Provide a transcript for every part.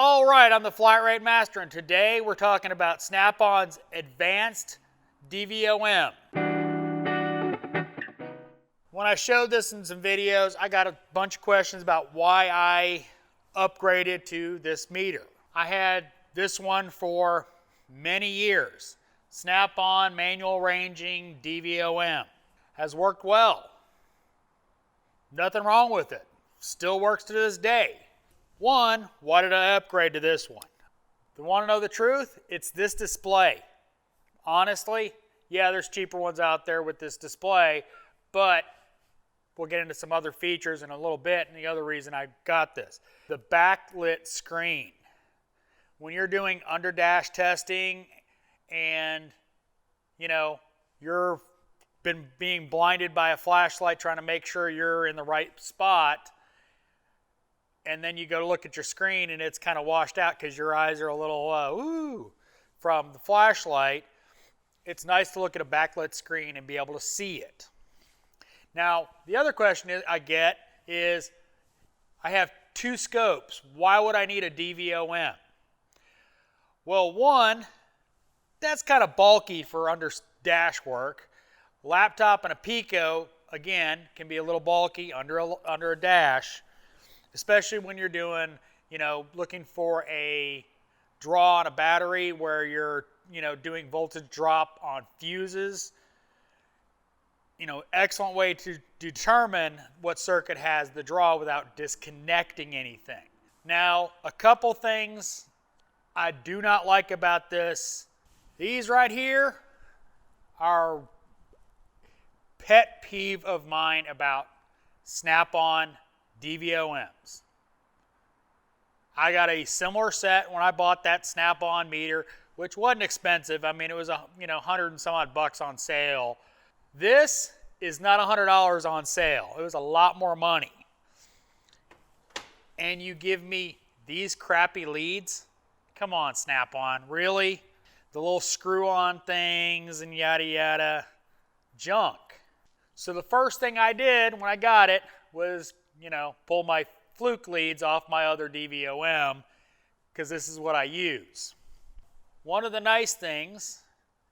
All right, I'm the Flat Rate Master, and today we're talking about Snap-on's Advanced DVOM. When I showed this in some videos, I got a bunch of questions about why I upgraded to this meter. I had this one for many years. Snap-on manual ranging DVOM. Has worked well. Nothing wrong with it. Still works to this day. One, why did I upgrade to this one? If you want to know the truth, it's this display. Honestly, yeah, there's cheaper ones out there with this display, but we'll get into some other features in a little bit, and the other reason I got this. The backlit screen. When you're doing under dash testing and, you're been being blinded by a flashlight trying to make sure you're in the right spot, and then you go to look at your screen and it's kind of washed out because your eyes are a little from the flashlight, it's nice to look at a backlit screen and be able to see it. Now, the other question I get is, I have two scopes. Why would I need a DVOM? Well, one, that's kind of bulky for under dash work. Laptop and a Pico, again, can be a little bulky under a dash, especially when you're doing, looking for a draw on a battery where you're, doing voltage drop on fuses. Excellent way to determine what circuit has the draw without disconnecting anything. Now, a couple things I do not like about this. These right here are pet peeve of mine about Snap-on DVOMs. I got a similar set when I bought that Snap-on meter, which wasn't expensive. I mean, it was $100 and some odd bucks on sale. This is not $100 on sale. It was a lot more money. And you give me these crappy leads? Come on, Snap-on, really? The little screw-on things and yada yada. Junk. So the first thing I did when I got it was, pull my fluke leads off my other DVOM, because this is what I use. One of the nice things,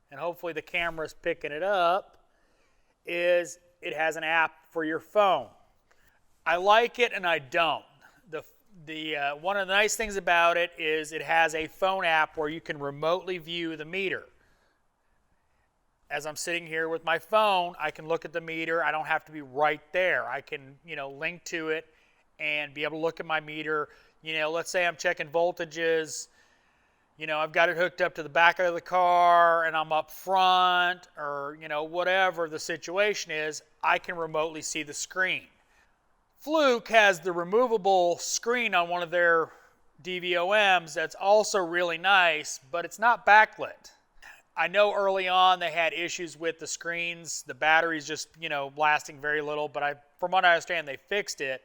and hopefully the camera's picking it up, is it has an app for your phone. I like it and I don't. One of the nice things about it is it has a phone app where you can remotely view the meter. As I'm sitting here with my phone, I can look at the meter. I don't have to be right there. I can, link to it and be able to look at my meter. Let's say I'm checking voltages. I've got it hooked up to the back of the car and I'm up front, or, whatever the situation is, I can remotely see the screen. Fluke has the removable screen on one of their DVOMs that's also really nice, but it's not backlit. I know early on they had issues with the screens, the batteries just, lasting very little, but from what I understand, they fixed it.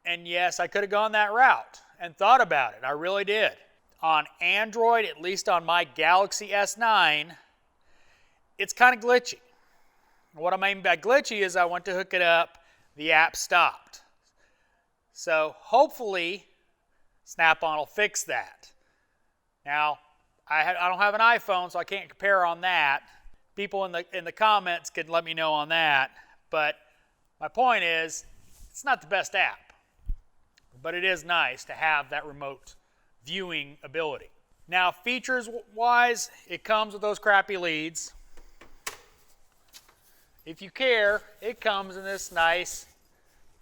And yes, I could have gone that route and thought about it. I really did. On Android, at least on my Galaxy S9, it's kind of glitchy. What I mean by glitchy is I went to hook it up, the app stopped. So hopefully, Snap-on will fix that. Now, I don't have an iPhone, so I can't compare on that. People in the comments can let me know on that. But my point is, it's not the best app. But it is nice to have that remote viewing ability. Now, features-wise, it comes with those crappy leads. If you care, it comes in this nice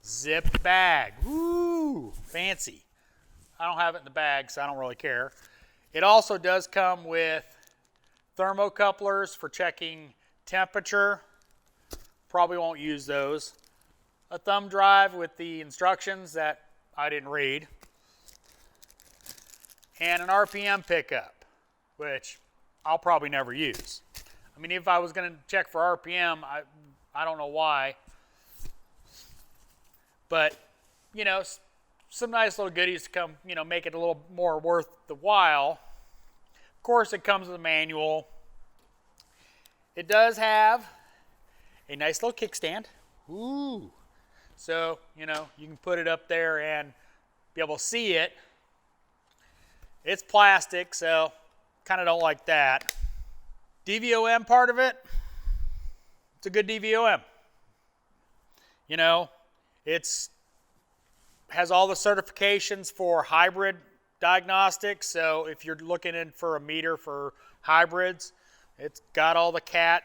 zipped bag. Woo! Fancy. I don't have it in the bag, so I don't really care. It also does come with thermocouplers for checking temperature. Probably won't use those. A thumb drive with the instructions that I didn't read. And an RPM pickup, which I'll probably never use. I mean, if I was going to check for RPM, I don't know why. But, some nice little goodies to come, make it a little more worth the while. Of course, it comes with a manual. It does have a nice little kickstand. Ooh. So, you can put it up there and be able to see it. It's plastic, so kind of don't like that. DVOM part of it, it's a good DVOM. You know, it's has all the certifications for hybrid diagnostics, so if you're looking in for a meter for hybrids, it's got all the Cat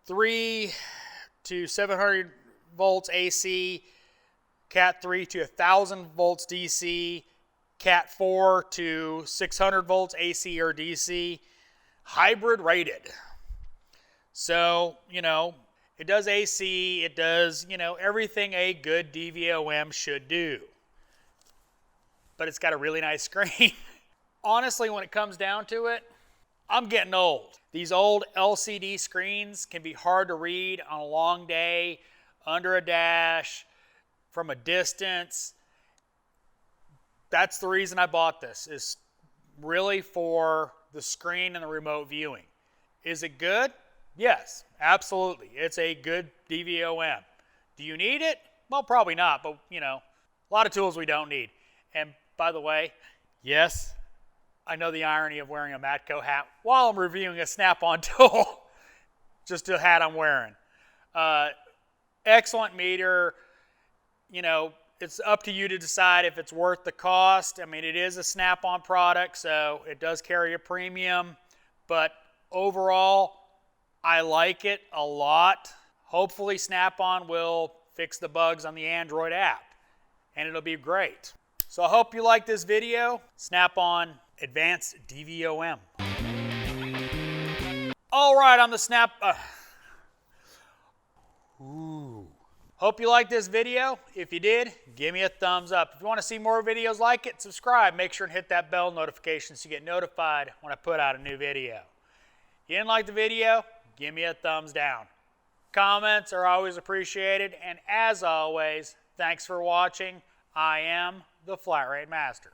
3 to 700 volts AC, Cat 3 to 1000 volts DC, Cat 4 to 600 volts AC or DC, hybrid rated. So, you know, it does AC, it does, you know, everything a good DVOM should do. But it's got a really nice screen. Honestly, when it comes down to it, I'm getting old. These old LCD screens can be hard to read on a long day, under a dash, from a distance. That's the reason I bought this, is really for the screen and the remote viewing. Is it good? Yes, absolutely. It's a good DVOM. Do you need it? Well, probably not, but you know, a lot of tools we don't need. And by the way, yes, I know the irony of wearing a Matco hat while I'm reviewing a Snap-on tool. Just a hat I'm wearing. Excellent meter. You know, it's up to you to decide if it's worth the cost. I mean, it is a Snap-on product, so it does carry a premium. But overall, I like it a lot. Hopefully, Snap-on will fix the bugs on the Android app, and it'll be great. So I hope you like this video. Snap-on Advanced DVOM. All right, on the Snap... Hope you liked this video. If you did, give me a thumbs up. If you want to see more videos like it, subscribe. Make sure and hit that bell notification so you get notified when I put out a new video. If you didn't like the video, give me a thumbs down. Comments are always appreciated. And as always, thanks for watching. I am the Flat Rate Master.